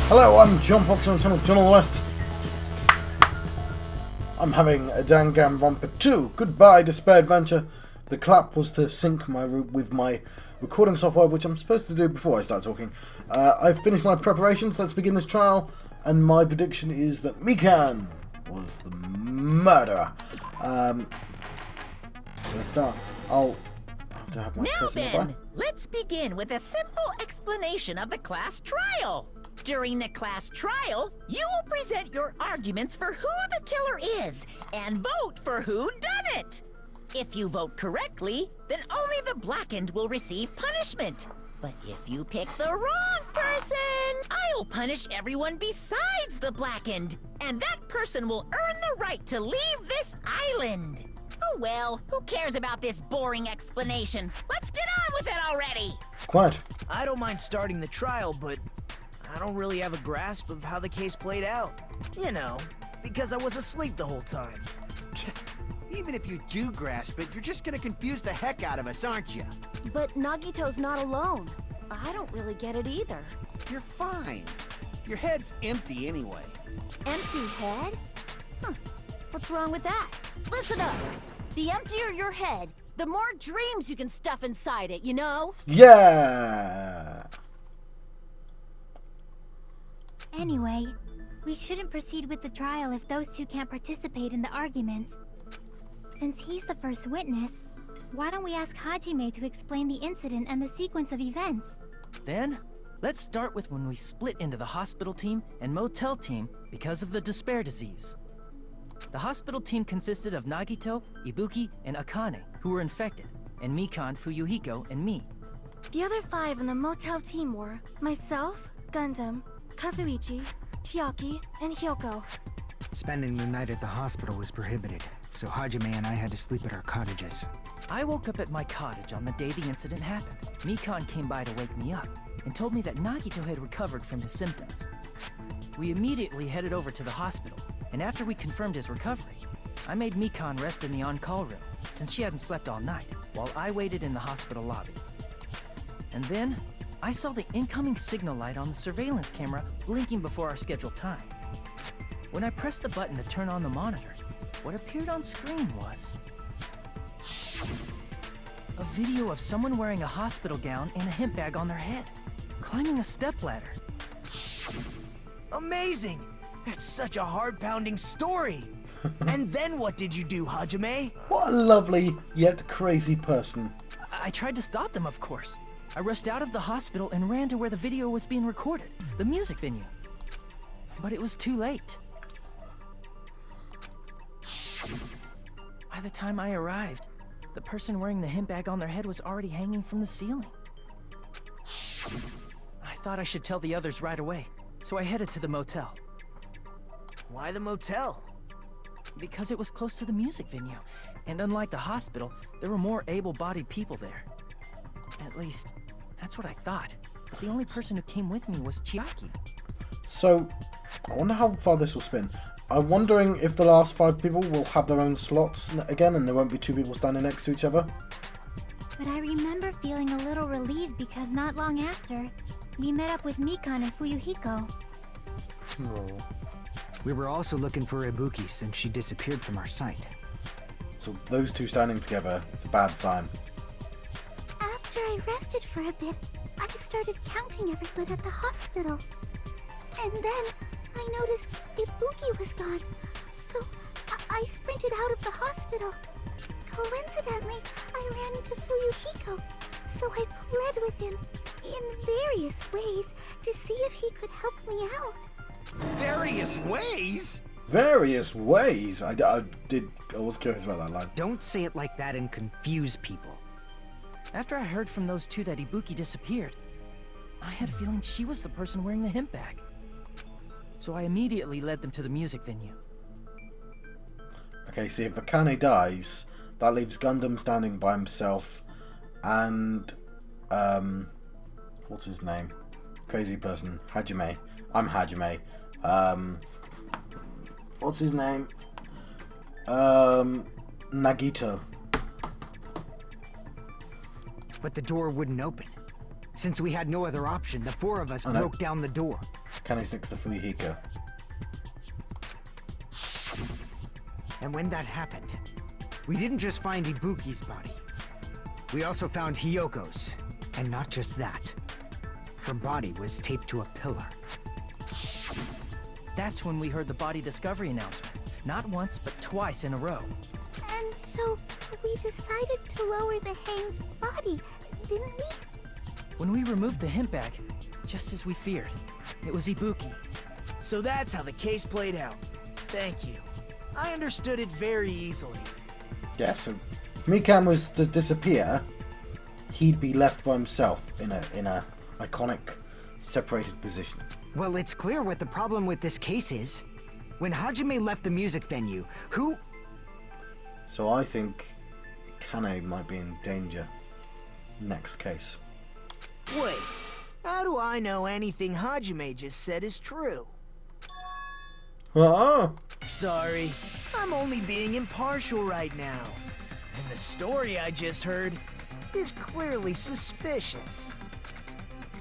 Hello, I'm John Fox on the channel John West. I'm having a Danganronpa 2 Goodbye Despair Adventure. The clap was to sync with my recording software, which I'm supposed to do before I start talking. I've finished my preparations. Let's begin this trial. And my prediction is that Mikan was the murderer. Let's start. I'll have to have my Now then, let's begin with a simple explanation of the class trial. During the class trial, you will present your arguments for who the killer is and vote for who done it. If you vote correctly, then only the blackened will receive punishment. But if you pick the wrong person, I'll punish everyone besides the blackened, and that person will earn the right to leave this island. Oh well, who cares about this boring explanation? Let's get on with it already! Quiet. I don't mind starting the trial, but I don't really have a grasp of how the case played out. You know, because I was asleep the whole time. Even if you do grasp it, you're just gonna confuse the heck out of us, aren't you? But Nagito's not alone. I don't really get it either. You're fine. Your head's empty anyway. Empty head? Huh. What's wrong with that? Listen up! The emptier your head, the more dreams you can stuff inside it, you know? Yeah! Anyway, we shouldn't proceed with the trial if those two can't participate in the arguments. Since he's the first witness, why don't we ask Hajime to explain the incident and the sequence of events? Then, let's start with when we split into the hospital team and motel team because of the despair disease. The hospital team consisted of Nagito, Ibuki, and Akane, who were infected, and Mikan, Fuyuhiko, and me. The other 5 in the motel team were myself, Gundam, Kazuichi, Chiaki, and Hyoko. Spending the night at the hospital was prohibited, so Hajime and I had to sleep at our cottages. I woke up at my cottage on the day the incident happened. Mikan came by to wake me up and told me that Nagito had recovered from his symptoms. We immediately headed over to the hospital, and after we confirmed his recovery, I made Mikan rest in the on-call room since she hadn't slept all night, while I waited in the hospital lobby. And then, I saw the incoming signal light on the surveillance camera blinking before our scheduled time. When I pressed the button to turn on the monitor, what appeared on screen was a video of someone wearing a hospital gown and a hemp bag on their head, climbing a stepladder. Amazing! That's such a heart-pounding story! And then what did you do, Hajime? What a lovely yet crazy person. I tried to stop them, of course. I rushed out of the hospital and ran to where the video was being recorded, the music venue. But it was too late. By the time I arrived, the person wearing the hemp bag on their head was already hanging from the ceiling. I thought I should tell the others right away, so I headed to the motel. Why the motel? Because it was close to the music venue, and unlike the hospital, there were more able-bodied people there. At least, that's what I thought. But the only person who came with me was Chiaki. So, I wonder how far this will spin. I'm wondering if the last 5 people will have their own slots again and there won't be 2 people standing next to each other. But I remember feeling a little relieved because not long after, we met up with Mikan and Fuyuhiko. Oh. We were also looking for Ibuki since she disappeared from our sight. So those 2 standing together, it's a bad sign. After I rested for a bit, I started counting everyone at the hospital. And then I noticed Ibuki was gone, so I sprinted out of the hospital. Coincidentally, I ran into Fuyuhiko, so I pled with him in various ways to see if he could help me out. Various ways? Various ways? I was curious about that line. Don't say it like that and confuse people. After I heard from those 2 that Ibuki disappeared, I had a feeling she was the person wearing the hemp bag. So I immediately led them to the music venue. Okay, see, if Akane dies, that leaves Gundam standing by himself, and, what's his name? Crazy person. Hajime. I'm Hajime. What's his name? Nagito. But the door wouldn't open. Since we had no other option, the 4 of us broke down the door. Kane sticks to Fuyuhiko. And when that happened, we didn't just find Ibuki's body. We also found Hyogo's. And not just that. Her body was taped to a pillar. That's when we heard the body discovery announcement. Not once, but twice in a row. And so we decided to lower the hanged body, didn't we? When we removed the hemp bag, just as we feared, it was Ibuki. So that's how the case played out. Thank you. I understood it very easily. Yeah, so if Mikan was to disappear, he'd be left by himself in a iconic, separated position. Well, it's clear what the problem with this case is. When Hajime left the music venue, who... So I think Kane might be in danger. Next case. Wait, how do I know anything Hajime just said is true? Oh! Sorry, I'm only being impartial right now. And the story I just heard is clearly suspicious.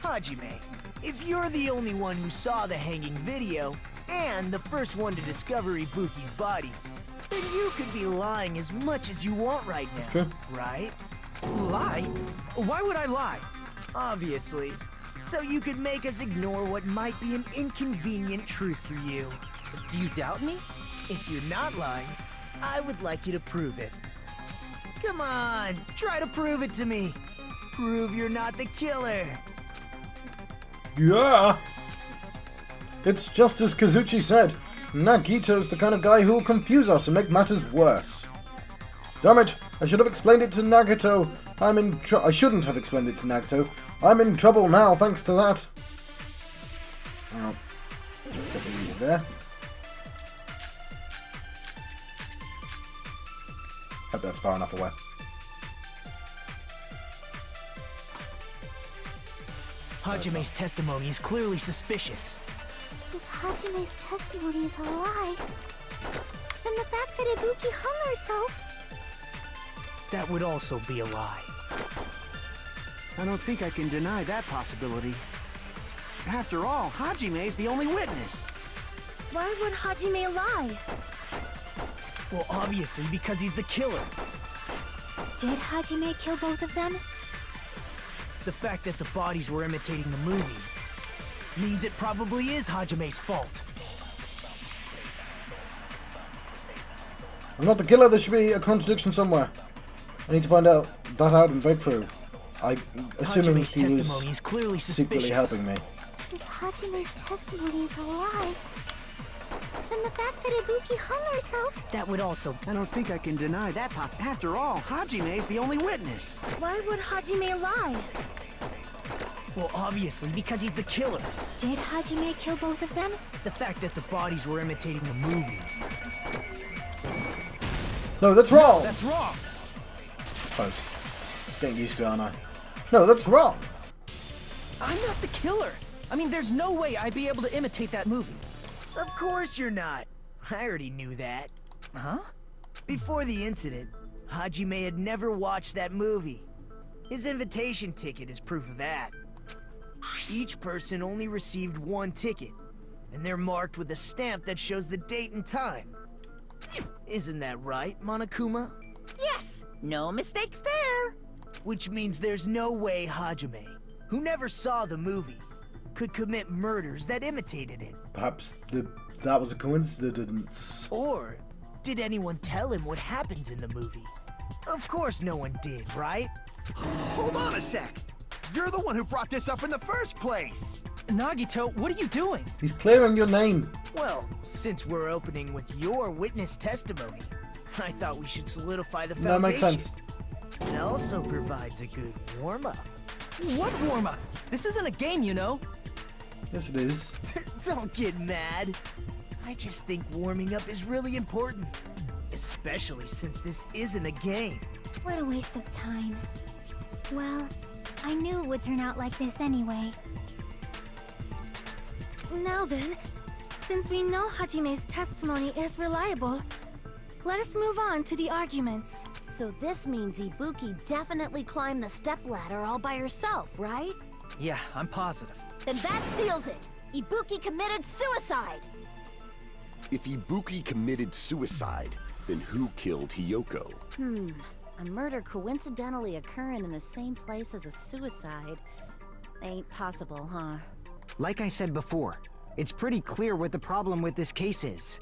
Hajime, if you're the only one who saw the hanging video, and the first one to discover Ibuki's body, then you could be lying as much as you want right now, True. right? Lie? Why would I lie? Obviously. So you could make us ignore what might be an inconvenient truth for you. Do you doubt me? If you're not lying, I would like you to prove it. Come on, try to prove it to me. Prove you're not the killer. Yeah! It's just as Kazuchi said. Nagito's the kind of guy who will confuse us and make matters worse. Damn it! I should have explained it to Nagito. I shouldn't have explained it to Nagito. I'm in trouble now, thanks to that. Oh, just put it there. Hope that's far enough away. Hajime's testimony is clearly suspicious. If Hajime's testimony is a lie, then the fact that Ibuki hung herself... That would also be a lie. I don't think I can deny that possibility. After all, Hajime is the only witness. Why would Hajime lie? Well, obviously because he's the killer. Did Hajime kill both of them? The fact that the bodies were imitating the movie means it probably is Hajime's fault. I'm not the killer, there should be a contradiction somewhere. I need to find out and break through. Assuming Hajime's he was testimony is clearly secretly suspicious. helping me. If Hajime's testimony is a lie, then the fact that Ibuki hung herself... That would also... I don't think I can deny that After all, Hajime is the only witness. Why would Hajime lie? Well, obviously because he's the killer. Did Hajime kill both of them? The fact that the bodies were imitating the movie. No, that's wrong! That's wrong! Close. Getting used to it, aren't I? No, that's wrong! I'm not the killer. I mean, there's no way I'd be able to imitate that movie. Of course you're not. I already knew that. Huh? Before the incident, Hajime had never watched that movie. His invitation ticket is proof of that. Each person only received one ticket, and they're marked with a stamp that shows the date and time. Isn't that right, Monokuma? Yes, no mistakes there. Which means there's no way Hajime, who never saw the movie, could commit murders that imitated it. Perhaps that was a coincidence. Or did anyone tell him what happens in the movie? Of course no one did, right? Hold on a sec. You're the one who brought this up in the first place. Nagito, what are you doing? He's clearing your name. Well, since we're opening with your witness testimony, I thought we should solidify the foundation. That makes sense. It also provides a good warm-up. What warm-up? This isn't a game, you know. Yes, it is. Don't get mad. I just think warming up is really important. Especially since this isn't a game. What a waste of time. Well, I knew it would turn out like this anyway. Now then, since we know Hajime's testimony is reliable, let us move on to the arguments. So this means Ibuki definitely climbed the stepladder all by herself, right? Yeah, I'm positive. Then that seals it. Ibuki committed suicide! If Ibuki committed suicide, then who killed Hiyoko? A murder coincidentally occurring in the same place as a suicide. Ain't possible, huh? Like I said before, it's pretty clear what the problem with this case is.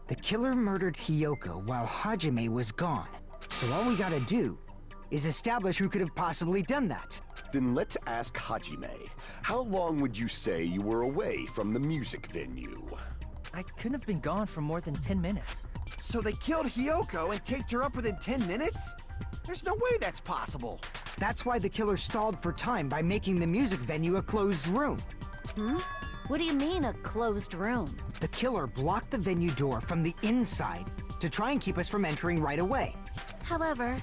The killer murdered Hiyoko while Hajime was gone. So all we gotta do is establish who could have possibly done that. Then let's ask Hajime. How long would you say you were away from the music venue? I couldn't have been gone for more than 10 minutes. So they killed Hiyoko and taped her up within 10 minutes? There's no way that's possible. That's why the killer stalled for time by making the music venue a closed room. What do you mean, a closed room? The killer blocked the venue door from the inside to try and keep us from entering right away. However,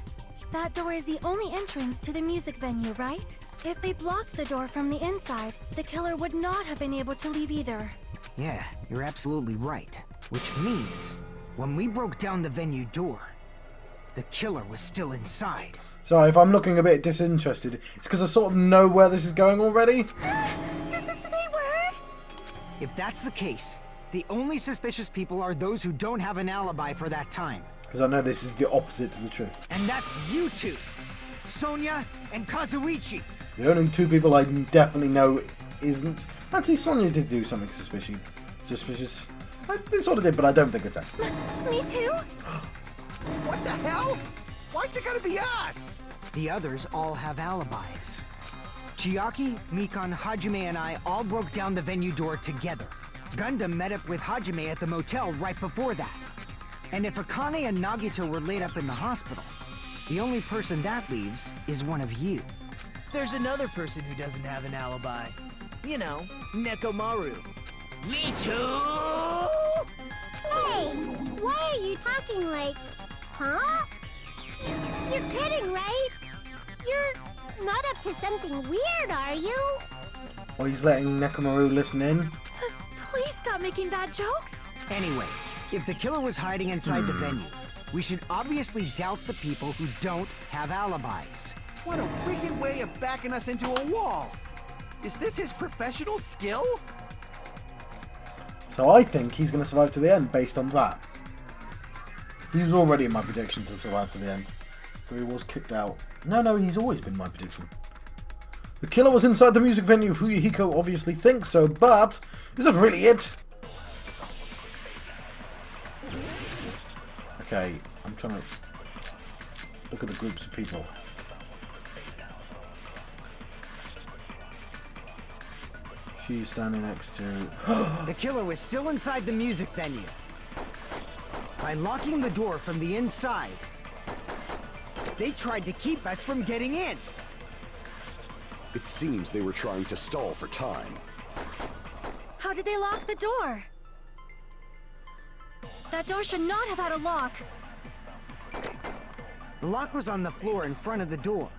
that door is the only entrance to the music venue, right? If they blocked the door from the inside, the killer would not have been able to leave either. Yeah, you're absolutely right. Which means, when we broke down the venue door, the killer was still inside. So if I'm looking a bit disinterested, it's because I sort of know where this is going already. They were? If that's the case, the only suspicious people are those who don't have an alibi for that time. Because I know this is the opposite to the truth. And that's you two, Sonia and Kazuichi. The only two people I definitely know isn't... Actually, Sonia did do something suspicious. They sort of did, but I don't think it's that. Me too? What the hell? Why's it gotta be us? The others all have alibis. Chiaki, Mikan, Hajime, and I all broke down the venue door together. Gundam met up with Hajime at the motel right before that. And if Akane and Nagito were laid up in the hospital, the only person that leaves is one of you. There's another person who doesn't have an alibi. You know, Nekomaru. Me too! Hey, why are you talking like... Huh? You're kidding, right? You're not up to something weird, are you? Or he's letting Nekomaru listen in. Please stop making bad jokes. Anyway, if the killer was hiding inside the venue, we should obviously doubt the people who don't have alibis. What a wicked way of backing us into a wall. Is this his professional skill? So I think he's going to survive to the end based on that. He was already in my prediction to survive to the end. But he was kicked out. No, he's always been my prediction. The killer was inside the music venue. Fuyuhiko obviously thinks so, but is that really it? Okay, I'm trying to look at the groups of people. She's standing next to... The killer was still inside the music venue. By locking the door from the inside, they tried to keep us from getting in. It seems they were trying to stall for time. How did they lock the door? That door should not have had a lock. The lock was on the floor in front of the door.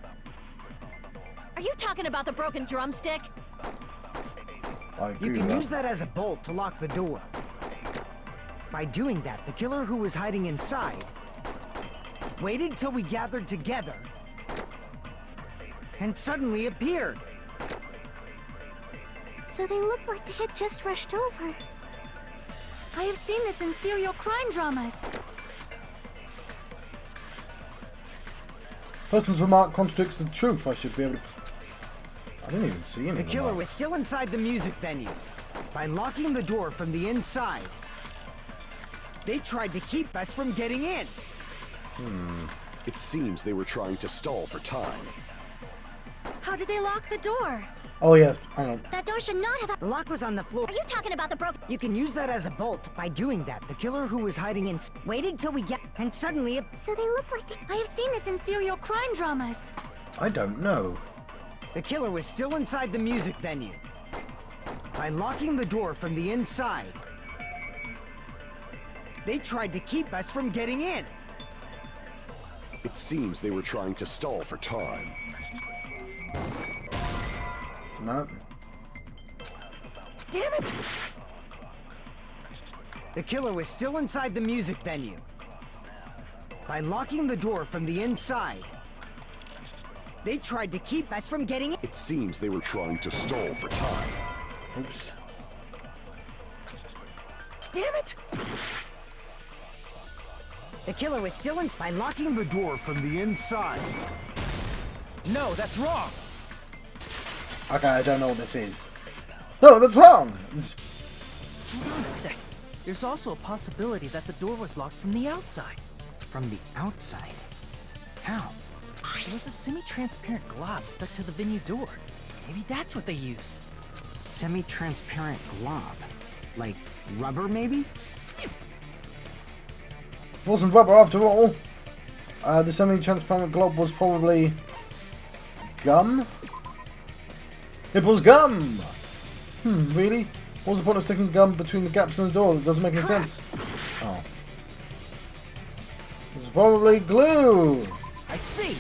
Are you talking about the broken drumstick? I agree You with can that. use that as a bolt to lock the door. By doing that, the killer who was hiding inside waited till we gathered together and suddenly appeared. So they looked like they had just rushed over. I have seen this in serial crime dramas. Person's remark contradicts the truth. I should be able to... I didn't even see any The killer was remarks. still inside the music venue. By locking the door from the inside, they tried to keep us from getting in. It seems they were trying to stall for time. How did they lock the door? Oh yeah, hang on. That door should not have... The lock was on the floor. Are you talking about the broken... You can use that as a bolt. By doing that, the killer who was hiding in waited till we get and suddenly So they look like they... I have seen this in serial crime dramas. I don't know. the killer was still inside the music venue. By locking the door from the inside, they tried to keep us from getting in. It seems they were trying to stall for time. No. Damn it! The killer was still inside the music venue. By locking the door from the inside, they tried to keep us from getting in. It seems they were trying to stall for time. Oops. Damn it! The killer was still by locking the door from the inside. No, that's wrong! Okay, I don't know what this is. No, that's wrong! Hold on a sec. There's also a possibility that the door was locked from the outside. From the outside? How? There was a semi-transparent glob stuck to the venue door. Maybe that's what they used. Semi-transparent glob? Like rubber, maybe? It wasn't rubber after all. The semi-transparent glob was probably gum? It was gum! Really? What's the point of sticking gum between the gaps in the door? That doesn't make any sense. Oh. It's probably glue! I see!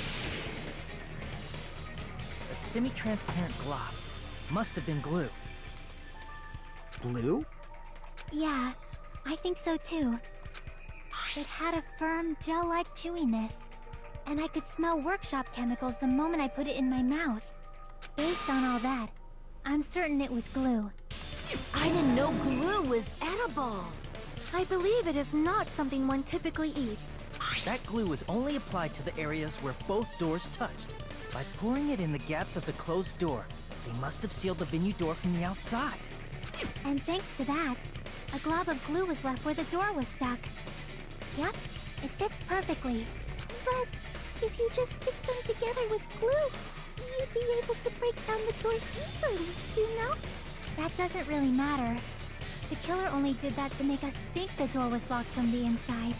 That semi-transparent glob must have been glue. Glue? Yeah, I think so too. It had a firm, gel-like chewiness, and I could smell workshop chemicals the moment I put it in my mouth. Based on all that, I'm certain it was glue. I didn't know glue was edible. I believe it is not something one typically eats. That glue was only applied to the areas where both doors touched. By pouring it in the gaps of the closed door, they must have sealed the venue door from the outside. And thanks to that, a glob of glue was left where the door was stuck. Yep, it fits perfectly. But if you just stick them together with glue, you'd be able to break down the door easily, you know? That doesn't really matter. The killer only did that to make us think the door was locked from the inside.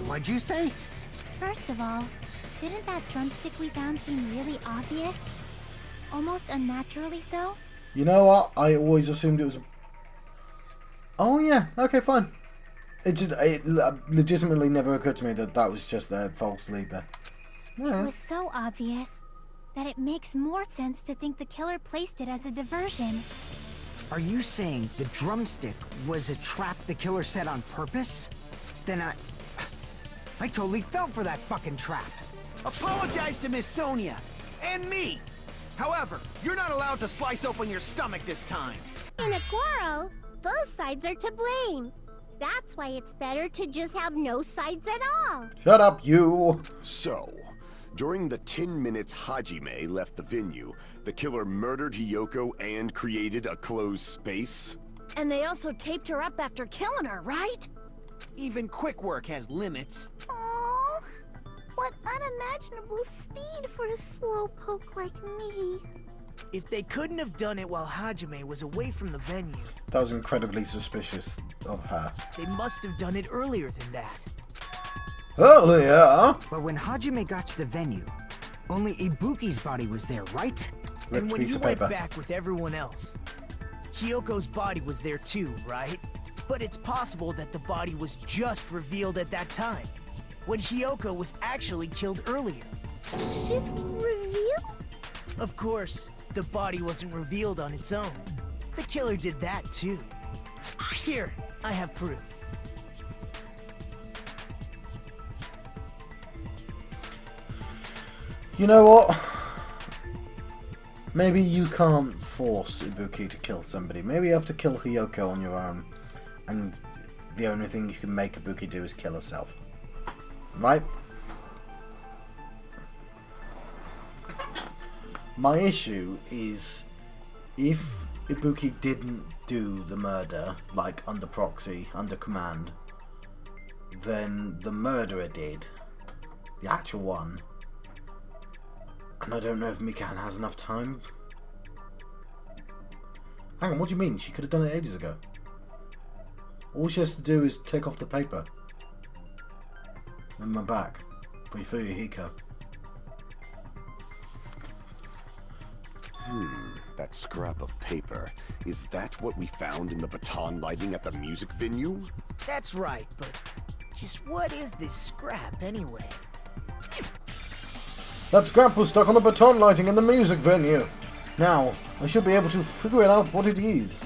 What'd you say? First of all, didn't that drumstick we found seem really obvious? Almost unnaturally so? You know what? I always assumed it was... Oh yeah, okay, fine. It legitimately never occurred to me that that was just a false lead there. Yeah. It was so obvious that it makes more sense to think the killer placed it as a diversion. Are you saying the drumstick was a trap the killer set on purpose? Then I totally fell for that fucking trap. Apologize to Miss Sonia and me. However, you're not allowed to slice open your stomach this time. In a quarrel, both sides are to blame. That's why it's better to just have no sides at all. Shut up, you! So, during the 10 minutes Hajime left the venue, the killer murdered Hiyoko and created a closed space? And they also taped her up after killing her, right? Even quick work has limits. Oh, what unimaginable speed for a slowpoke like me. If they couldn't have done it while Hajime was away from the venue, That was incredibly suspicious of her. they must have done it earlier than that. Earlier? But when Hajime got to the venue, only Ibuki's body was there, right? Ripped And when piece you of went paper. back with everyone else, Hiyoko's body was there too, right? But it's possible that the body was just revealed at that time, when Hiyoko was actually killed earlier. Just revealed? Of course, the body wasn't revealed on its own. The killer did that too. Here, I have proof. You know what? Maybe you can't force Ibuki to kill somebody. Maybe you have to kill Hiyoko on your own. And the only thing you can make Ibuki do is kill herself. Right? My issue is if Ibuki didn't do the murder, like under proxy, under command, then the murderer did. The actual one. And I don't know if Mikan has enough time. Hang on, what do you mean? She could have done it ages ago. All she has to do is take off the paper. And my back. For Hiko. That scrap of paper. Is that what we found in the baton lighting at the music venue? That's right, but just what is this scrap anyway? That scrap was stuck on the baton lighting in the music venue. Now, I should be able to figure it out what it is.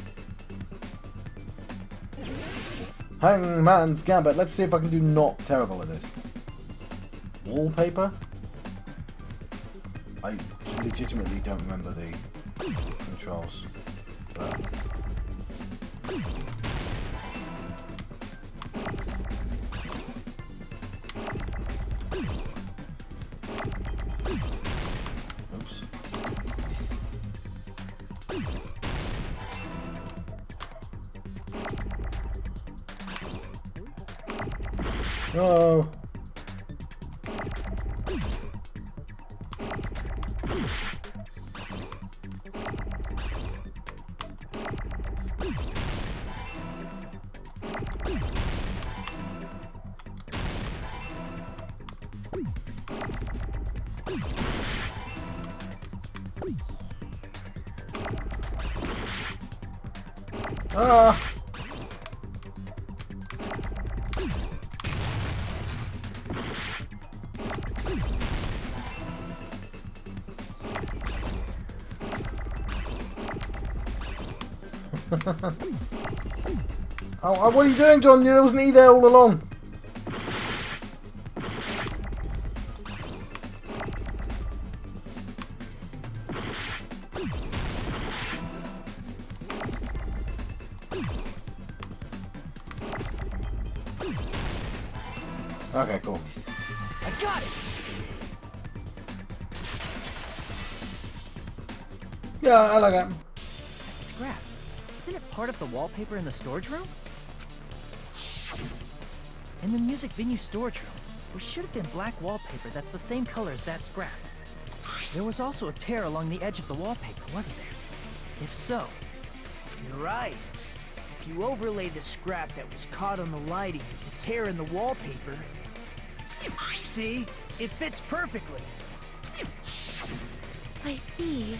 Hangman's Gambit. Let's see if I can do not terrible at this. Wallpaper? I legitimately don't remember the controls. paper. Oops. Oh. Ah. Oh, what are you doing, John? There wasn't E there all along. Okay, cool. I got it! Yeah, I like that. That's scrap. Isn't it part of the wallpaper in the storage room? In the music venue storage room, there should have been black wallpaper that's the same color as that scrap. There was also a tear along the edge of the wallpaper, wasn't there? If so... You're right. If you overlay the scrap that was caught on the lighting with the tear in the wallpaper... See? It fits perfectly. I see.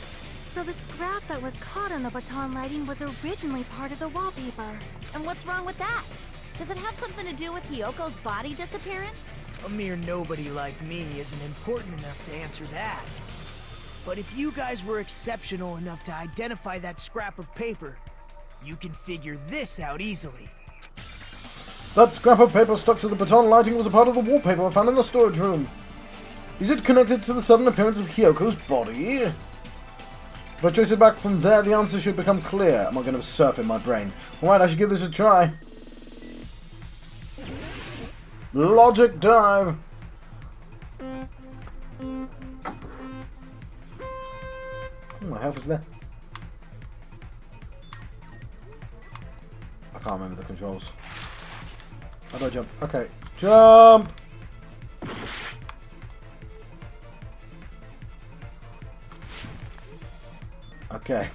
So the scrap that was caught on the baton lighting was originally part of the wallpaper. And what's wrong with that? Does it have something to do with Hiyoko's body disappearing? A mere nobody like me isn't important enough to answer that. But if you guys were exceptional enough to identify that scrap of paper, you can figure this out easily. That scrap of paper stuck to the baton lighting was a part of the wallpaper found in the storage room. Is it connected to the sudden appearance of Hiyoko's body? If I trace it back from there, the answer should become clear. Am I going to surf in my brain? Alright, I should give this a try. Logic dive. Oh, my health is there. I can't remember the controls. How do I jump? Okay. Jump! Okay.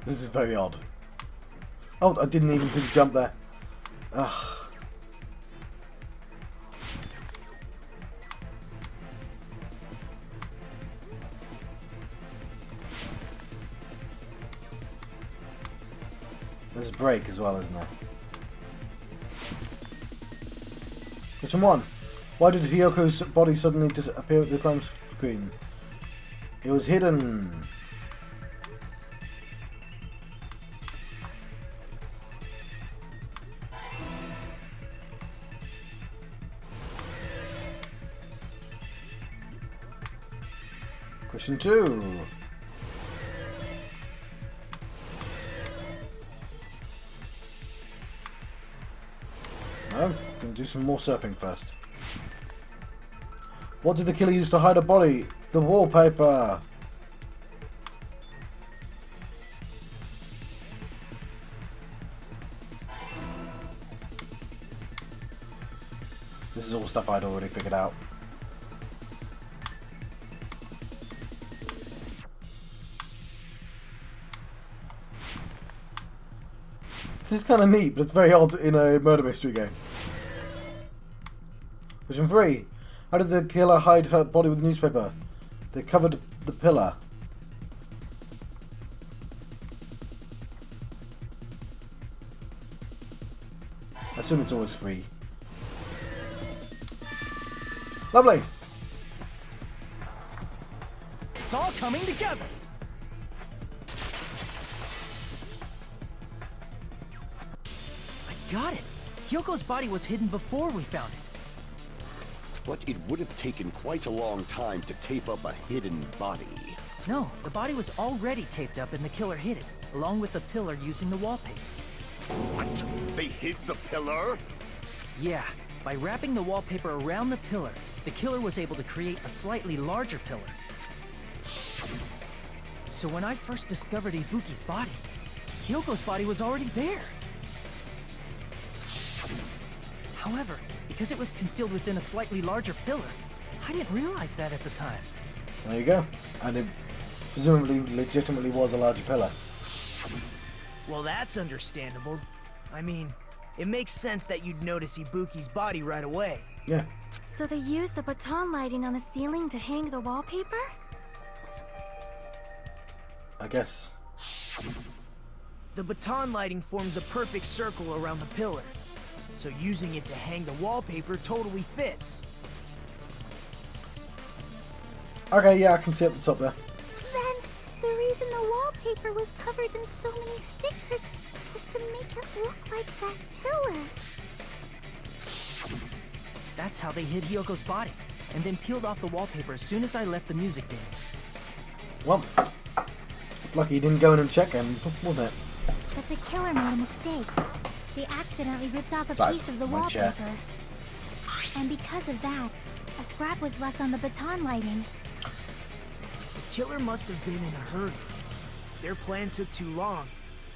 This is very odd. Oh, I didn't even see the jump there. Ugh. There's a break as well, isn't there? Which one? Why did Hiyoko's body suddenly disappear at the crime screen? It was hidden. Question 2. No, gonna do some more surfing first. What did the killer use to hide a body? The wallpaper! This is all stuff I'd already figured out. This is kind of neat, but it's very odd in a murder mystery game. Question 3. How did the killer hide her body with a newspaper? They covered the pillar. I assume it's always free. Lovely! It's all coming together! I got it! Hyoko's body was hidden before we found it. But it would have taken quite a long time to tape up a hidden body. No, the body was already taped up and the killer hid it, along with the pillar using the wallpaper. What? They hid the pillar? Yeah, by wrapping the wallpaper around the pillar, the killer was able to create a slightly larger pillar. So when I first discovered Ibuki's body, Hyoko's body was already there. However, because it was concealed within a slightly larger pillar, I didn't realize that at the time. There you go. And it presumably legitimately was a larger pillar. Well, that's understandable. I mean, it makes sense that you'd notice Ibuki's body right away. Yeah. So they used the baton lighting on the ceiling to hang the wallpaper? I guess. The baton lighting forms a perfect circle around the pillar, so using it to hang the wallpaper totally fits. Okay, yeah, I can see up the top there. Then, the reason the wallpaper was covered in so many stickers was to make it look like that pillar. That's how they hid Hyoko's body, and then peeled off the wallpaper as soon as I left the music venue. Well, it's lucky you didn't go in and check him, wasn't it? But the killer made a mistake. They accidentally ripped off a That's piece of the my chair. wallpaper. And because of that, a scrap was left on the baton lighting. The killer must have been in a hurry. Their plan took too long.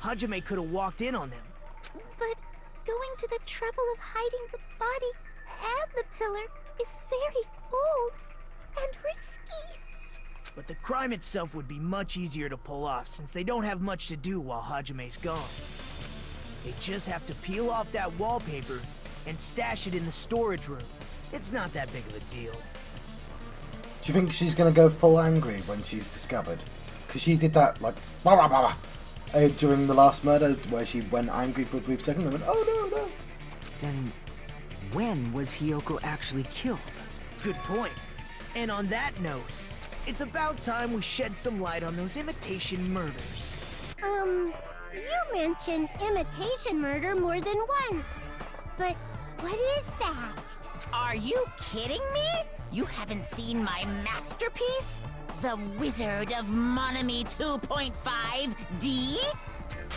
Hajime could have walked in on them. But going to the trouble of hiding the body and the pillar is very bold and risky. But the crime itself would be much easier to pull off since they don't have much to do while Hajime's gone. They just have to peel off that wallpaper and stash it in the storage room. It's not that big of a deal. Do you think she's going to go full angry when she's discovered? Because she did that, like, blah, blah, blah, blah, during the last murder, where she went angry for a brief second and went, oh no, no. Then, when was Hiyoko actually killed? Good point. And on that note, it's about time we shed some light on those imitation murders. You mentioned imitation murder more than once. But what is that? Are you kidding me? You haven't seen my masterpiece? The Wizard of Monami 2.5D?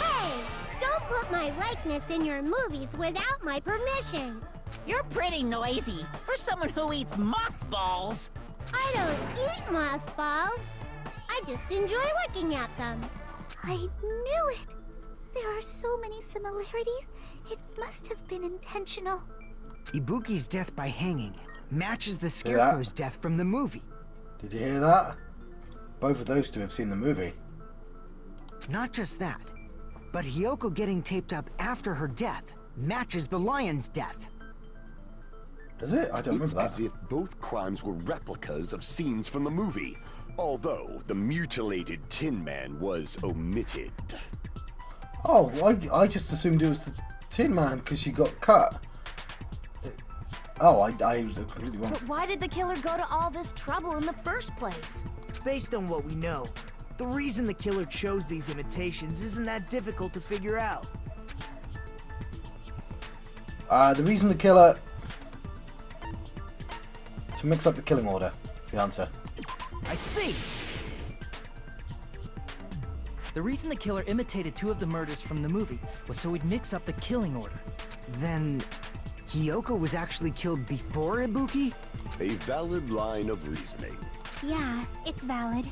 Hey, don't put my likeness in your movies without my permission. You're pretty noisy for someone who eats mothballs. I don't eat mothballs. I just enjoy looking at them. I knew it. There are so many similarities. It must have been intentional. Ibuki's death by hanging matches the Scarecrow's death from the movie. Did you hear that? Both of those two have seen the movie. Not just that, but Hiyoko getting taped up after her death matches the lion's death. Does it? I don't It's remember as that. if both crimes were replicas of scenes from the movie, although the mutilated Tin Man was omitted. Oh, I just assumed it was the Tin Man because she got cut. Oh, I was completely wrong. But why did the killer go to all this trouble in the first place? Based on what we know, the reason the killer chose these imitations isn't that difficult to figure out. The reason the killer... to mix up the killing order is the answer. I see! The reason the killer imitated two of the murders from the movie was so he'd mix up the killing order. Then, Hiyoko was actually killed before Ibuki? A valid line of reasoning. Yeah, it's valid.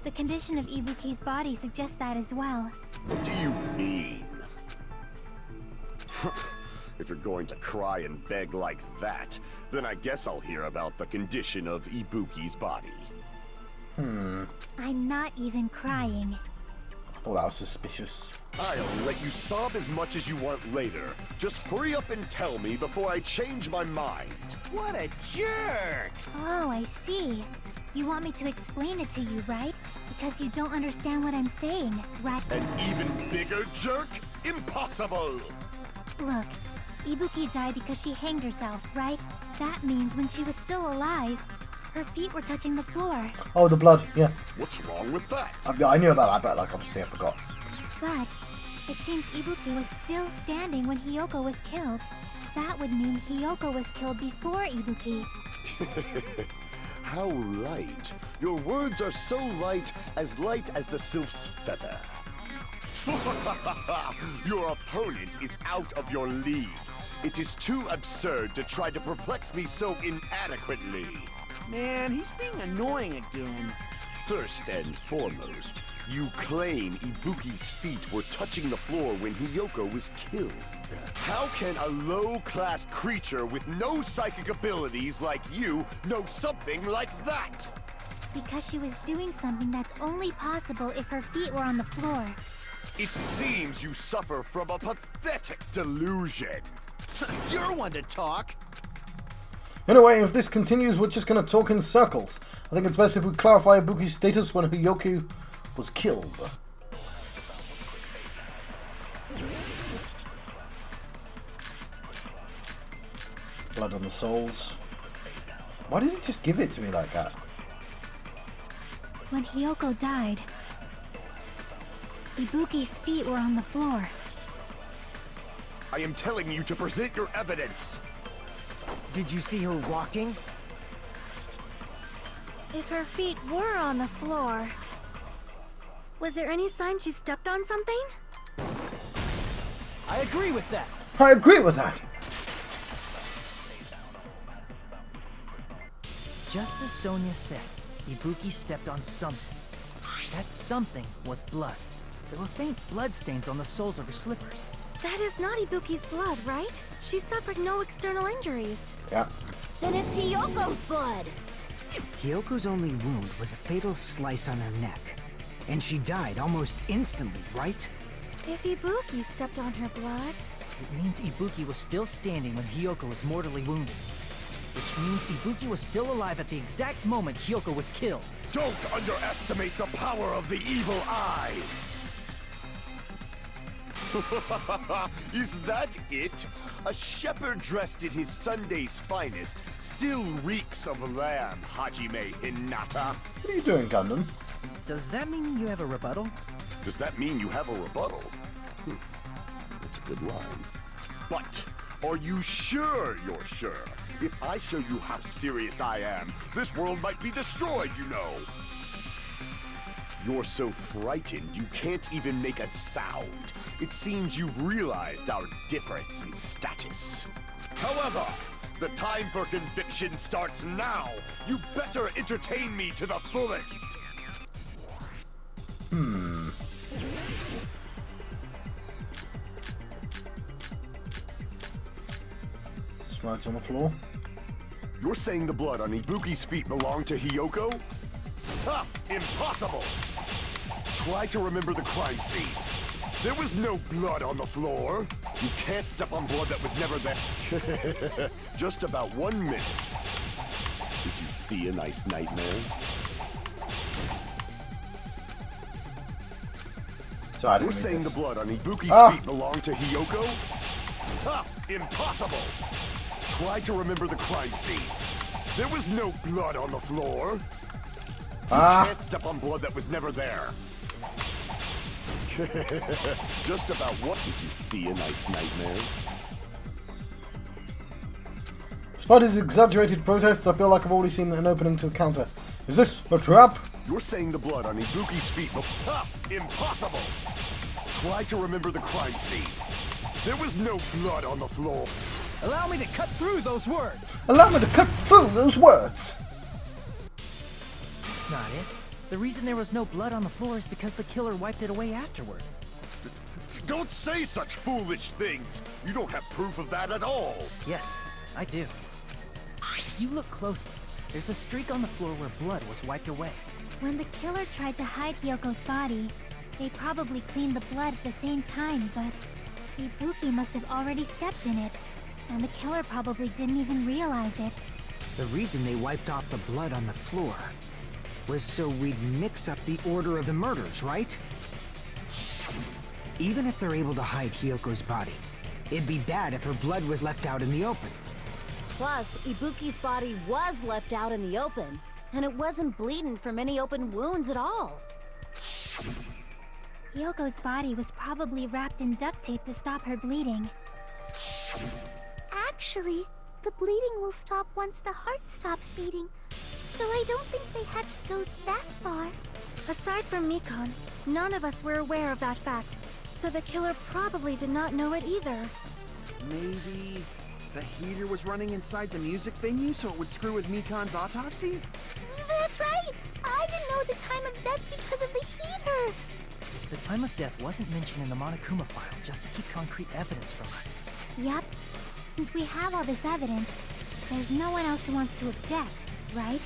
The condition of Ibuki's body suggests that as well. What do you mean? If you're going to cry and beg like that, then I guess I'll hear about the condition of Ibuki's body. I'm not even crying. I thought that was suspicious. I'll let you sob as much as you want later. Just hurry up and tell me before I change my mind. What a jerk! Oh, I see. You want me to explain it to you, right? Because you don't understand what I'm saying, right? An even bigger jerk? Impossible! Look, Ibuki died because she hanged herself, right? That means when she was still alive, her feet were touching the floor. Oh, the blood, yeah. What's wrong with that? I knew about that, but like obviously I forgot. But it seems Ibuki was still standing when Hiyoko was killed. That would mean Hiyoko was killed before Ibuki. How light. Your words are so light as the sylph's feather. Your opponent is out of your league. It is too absurd to try to perplex me so inadequately. Man, he's being annoying again. First and foremost, you claim Ibuki's feet were touching the floor when Hiyoko was killed. How can a low-class creature with no psychic abilities like you know something like that? Because she was doing something that's only possible if her feet were on the floor. It seems you suffer from a pathetic delusion. You're one to talk. Anyway, if this continues, we're just going to talk in circles. I think it's best if we clarify Ibuki's status when Hiyoko was killed. Blood on the souls. Why does it just give it to me like that? When Hiyoko died, Ibuki's feet were on the floor. I am telling you to present your evidence. Did you see her walking? If her feet were on the floor, was there any sign she stepped on something? I agree with that. I agree with that. Just as Sonia said, Ibuki stepped on something. That something was blood. There were faint bloodstains on the soles of her slippers. That is not Ibuki's blood, right? She suffered no external injuries. Yeah. Then it's Hiyoko's blood. Hyoko's only wound was a fatal slice on her neck. And she died almost instantly, right? If Ibuki stepped on her blood... It means Ibuki was still standing when Hiyoko was mortally wounded. Which means Ibuki was still alive at the exact moment Hiyoko was killed. Don't underestimate the power of the evil eye! Is that it? A shepherd dressed in his Sunday's finest still reeks of lamb, Hajime Hinata. What are you doing, Gundam? Does that mean you have a rebuttal? Does that mean you have a rebuttal? That's a good line. But are you sure you're sure? If I show you how serious I am, this world might be destroyed, you know. You're so frightened you can't even make a sound. It seems you've realized our difference in status. However, the time for conviction starts now. You better entertain me to the fullest. Smudge on the floor. You're saying the blood on Ibuki's feet belonged to Hiyoko? Ha! Impossible! Try to remember the crime scene. There was no blood on the floor. You can't step on blood that was never there. Just about 1 minute. Did you see a nice nightmare? So I didn't You're read saying this. the blood on Ibuki's feet belonged to Hiyoko? Ha! Impossible! Try to remember the crime scene. There was no blood on the floor. You can't step on blood that was never there. Just about what did you see a nice nightmare? Despite his exaggerated protests, I feel like I've already seen an opening to the counter. Is this a trap? You're saying the blood on Ibuki's feet. Ha! Impossible! Try to remember the crime scene. There was no blood on the floor. Allow me to cut through those words. Allow me to cut through those words. That's not it. The reason there was no blood on the floor is because the killer wiped it away afterward. Don't say such foolish things. You don't have proof of that at all. Yes, I do. If you look closely, there's a streak on the floor where blood was wiped away. When the killer tried to hide Hyoko's body, they probably cleaned the blood at the same time, but Ibuki must have already stepped in it, and the killer probably didn't even realize it. The reason they wiped off the blood on the floor was so we'd mix up the order of the murders, right? Even if they're able to hide Hyoko's body, it'd be bad if her blood was left out in the open. Plus, Ibuki's body was left out in the open, and it wasn't bleeding from any open wounds at all. Hyoko's body was probably wrapped in duct tape to stop her bleeding. Actually, the bleeding will stop once the heart stops beating. So I don't think they had to go that far. Aside from Mikon, none of us were aware of that fact, so the killer probably did not know it either. Maybe the heater was running inside the music venue so it would screw with Mikon's autopsy? That's right! I didn't know the time of death because of the heater! The time of death wasn't mentioned in the Monokuma file just to keep concrete evidence from us. Yep. Since we have all this evidence, there's no one else who wants to object, right?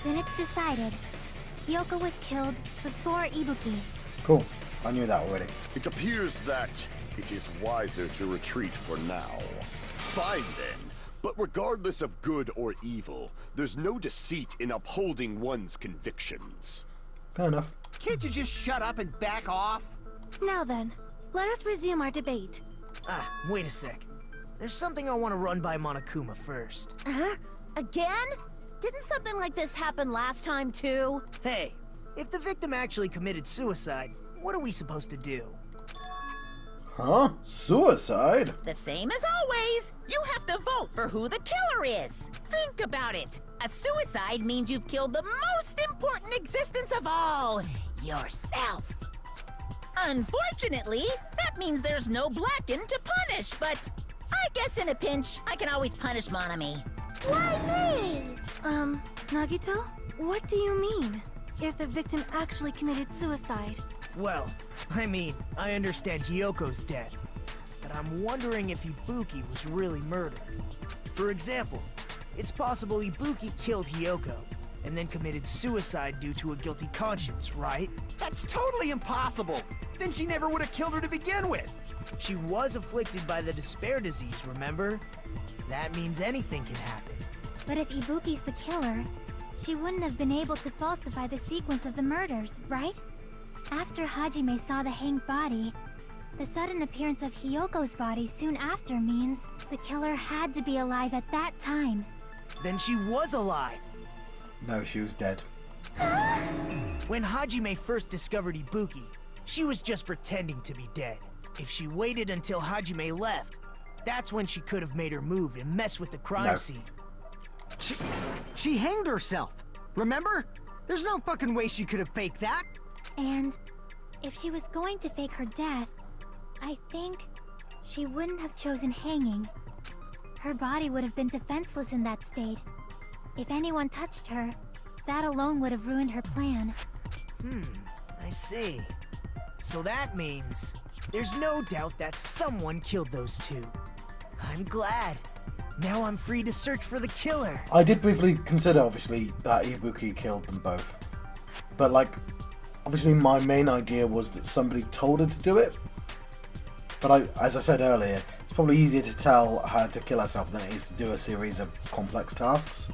Then it's decided. Hiyoko was killed before Ibuki. Cool. I knew that already. It appears that it is wiser to retreat for now. Fine then. But regardless of good or evil, there's no deceit in upholding one's convictions. Fair enough. Can't you just shut up and back off? Now then, let us resume our debate. Wait a sec. There's something I want to run by Monokuma first. Huh? Again? Didn't something like this happen last time too? Hey, if the victim actually committed suicide, what are we supposed to do? Huh? Suicide? The same as always. You have to vote for who the killer is. Think about it. A suicide means you've killed the most important existence of all, yourself. Unfortunately, that means there's no Blacken to punish, but I guess in a pinch, I can always punish Monami. Why me? Nagito? What do you mean? If the victim actually committed suicide? Well, I mean, I understand Hyoko's dead, but I'm wondering if Ibuki was really murdered. For example, it's possible Ibuki killed Hyoko, and then committed suicide due to a guilty conscience, right? That's totally impossible! Then she never would have killed her to begin with! She was afflicted by the despair disease, remember? That means anything can happen. But if Ibuki's the killer, she wouldn't have been able to falsify the sequence of the murders, right? After Hajime saw the hanged body, the sudden appearance of Hyoko's body soon after means the killer had to be alive at that time. Then she was alive! No, she was dead. When Hajime first discovered Ibuki, she was just pretending to be dead. If she waited until Hajime left, that's when she could have made her move and mess with the crime scene. She hanged herself! Remember? There's no fucking way she could have faked that! And if she was going to fake her death, I think she wouldn't have chosen hanging. Her body would have been defenseless in that state. If anyone touched her, that alone would have ruined her plan. I see. So that means there's no doubt that someone killed those two. I'm glad. Now I'm free to search for the killer. I did briefly consider, obviously, that Ibuki killed them both. But, like, obviously my main idea was that somebody told her to do it. But as I said earlier, it's probably easier to tell her to kill herself than it is to do a series of complex tasks.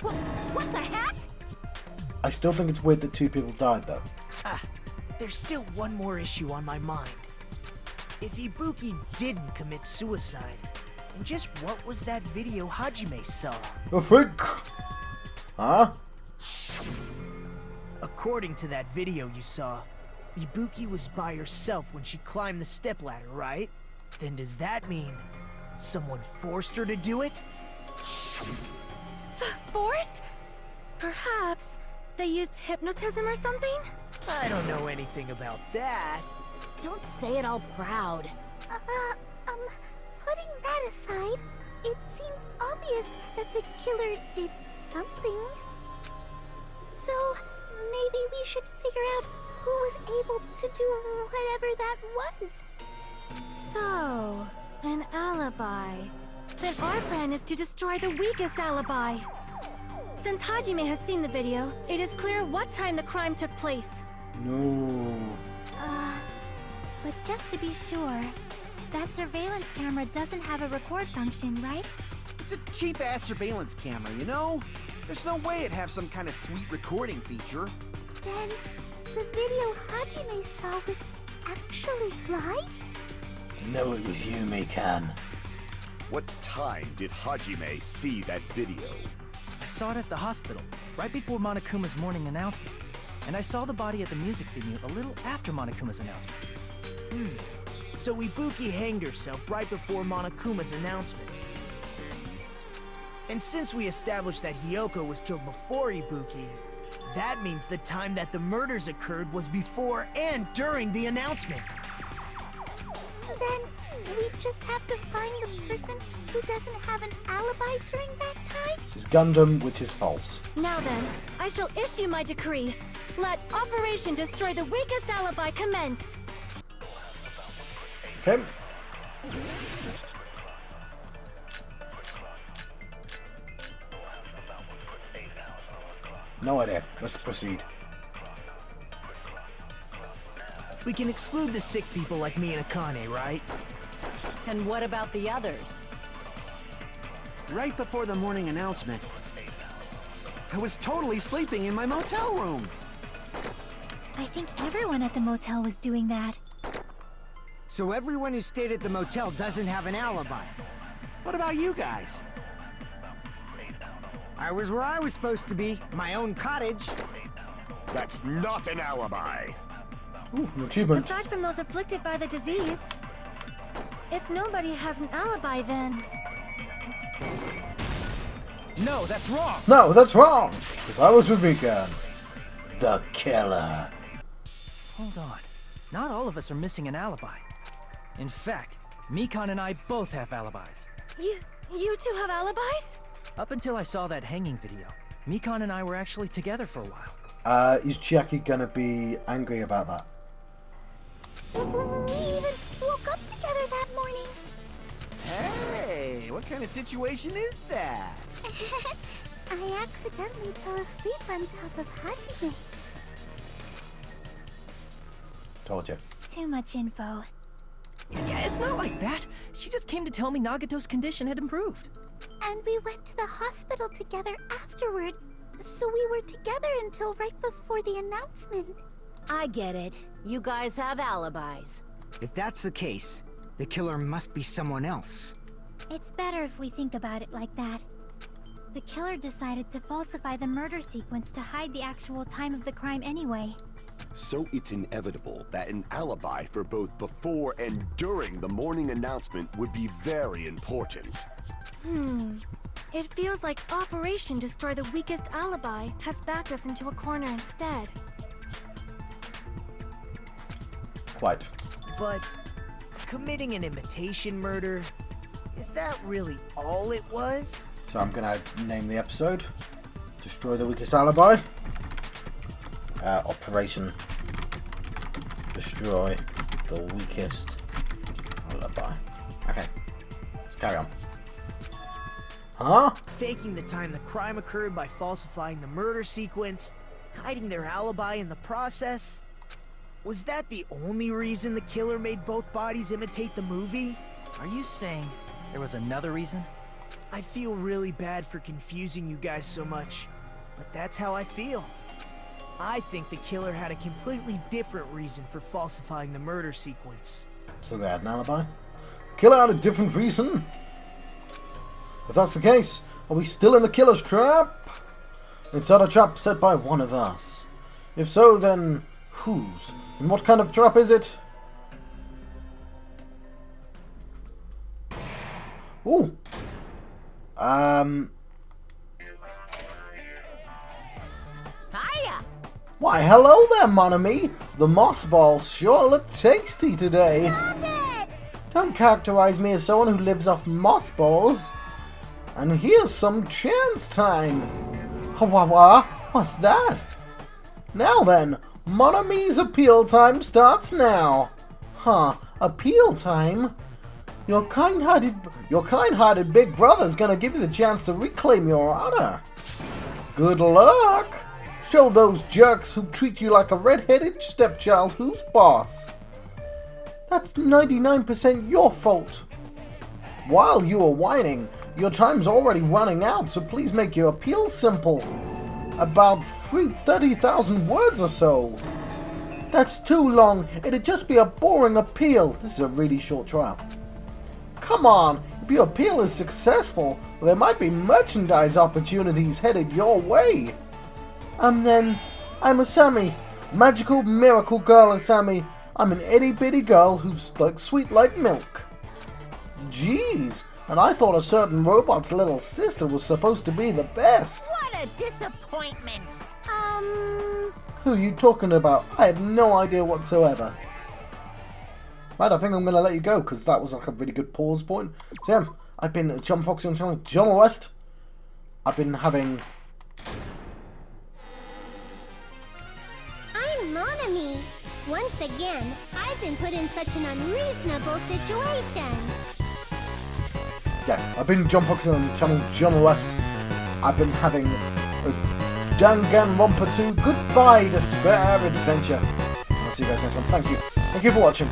What the heck? I still think it's weird that two people died, though. There's still one more issue on my mind. If Ibuki didn't commit suicide, then just what was that video Hajime saw? A freak! Huh? According to that video you saw, Ibuki was by herself when she climbed the stepladder, right? Then does that mean someone forced her to do it? Forced? Perhaps they used hypnotism or something? I don't know anything about that. Don't say it all proud. Putting that aside, it seems obvious that the killer did something. So, maybe we should figure out who was able to do whatever that was. So, an alibi. Then our plan is to destroy the weakest alibi. Since Hajime has seen the video, it is clear what time the crime took place. No. But just to be sure, that surveillance camera doesn't have a record function, right? It's a cheap-ass surveillance camera, you know? There's no way it'd have some kind of sweet recording feature. Then, the video Hajime saw was actually live? No, it was you, Mikan. What time did Hajime see that video? I saw it at the hospital, right before Monokuma's morning announcement. And I saw the body at the music venue a little after Monokuma's announcement. So Ibuki hanged herself right before Monokuma's announcement. And since we established that Hiyoko was killed before Ibuki, that means the time that the murders occurred was before and during the announcement. Then we just have to find the person who doesn't have an alibi during that time? This is Gundam, which is false. Now then, I shall issue my decree. Let Operation Destroy the Weakest Alibi commence. Okay. No idea. Let's proceed. We can exclude the sick people like me and Akane, right? And what about the others? Right before the morning announcement, I was totally sleeping in my motel room. I think everyone at the motel was doing that. So everyone who stayed at the motel doesn't have an alibi. What about you guys? I was where I was supposed to be, my own cottage. That's not an alibi. Ooh, an achievement. Aside from those afflicted by the disease, if nobody has an alibi, then... No, that's wrong! No, that's wrong! Because I was with Mika, the killer. Hold on. Not all of us are missing an alibi. In fact, Mikan and I both have alibis. You two have alibis? Up until I saw that hanging video, Mikan and I were actually together for a while. Is Chiaki gonna be angry about that? We even woke up together that morning. Hey, what kind of situation is that? I accidentally fell asleep on top of Hajime. Told you. Too much info. Yeah, it's not like that. She just came to tell me Nagato's condition had improved. And we went to the hospital together afterward. So we were together until right before the announcement. I get it. You guys have alibis. If that's the case, the killer must be someone else. It's better if we think about it like that. The killer decided to falsify the murder sequence to hide the actual time of the crime anyway. So it's inevitable that an alibi for both before and during the morning announcement would be very important. It feels like Operation Destroy the Weakest Alibi has backed us into a corner instead. Quite. But committing an imitation murder, is that really all it was? So I'm gonna name the episode Destroy the Weakest Alibi. Operation Destroy the Weakest Alibi. Okay. Let's carry on. Huh? Faking the time the crime occurred by falsifying the murder sequence, hiding their alibi in the process. Was that the only reason the killer made both bodies imitate the movie? Are you saying there was another reason? I feel really bad for confusing you guys so much, but that's how I feel. I think the killer had a completely different reason for falsifying the murder sequence. So they had an alibi? Killer had a different reason? If that's the case, are we still in the killer's trap? Inside a trap set by one of us. If so, then whose? And what kind of trap is it? Ooh. Hiya! Why, hello there, mon ami. The moss balls sure look tasty today. Stop it! Don't characterize me as someone who lives off moss balls. And here's some chance time. Wah, what's that? Now then, mon ami's appeal time starts now. Huh, appeal time? Your kind-hearted big brother's gonna give you the chance to reclaim your honor. Good luck. Show those jerks who treat you like a red-headed stepchild who's boss. That's 99% your fault. While you are whining, your time's already running out, so please make your appeal simple. About 30,000 words or so. That's too long. It'd just be a boring appeal. This is a really short trial. Come on, if your appeal is successful, there might be merchandise opportunities headed your way. Then, I'm Asami, magical miracle girl Asami. I'm an itty bitty girl who's like sweet like milk. Jeez, And I thought a certain robot's little sister was supposed to be the best. What a disappointment! Who are you talking about? I have no idea whatsoever. Right, I think I'm going to let you go, because that was like a really good pause point. So yeah, I've been John Foxy on channel John West. I've been having... I'm Monami. Once again, I've been put in such an unreasonable situation. Yeah, I've been John Foxy on channel John West. I've been having a Danganronpa 2 Goodbye Despair Adventure. I'll see you guys next time. Thank you. Thank you for watching.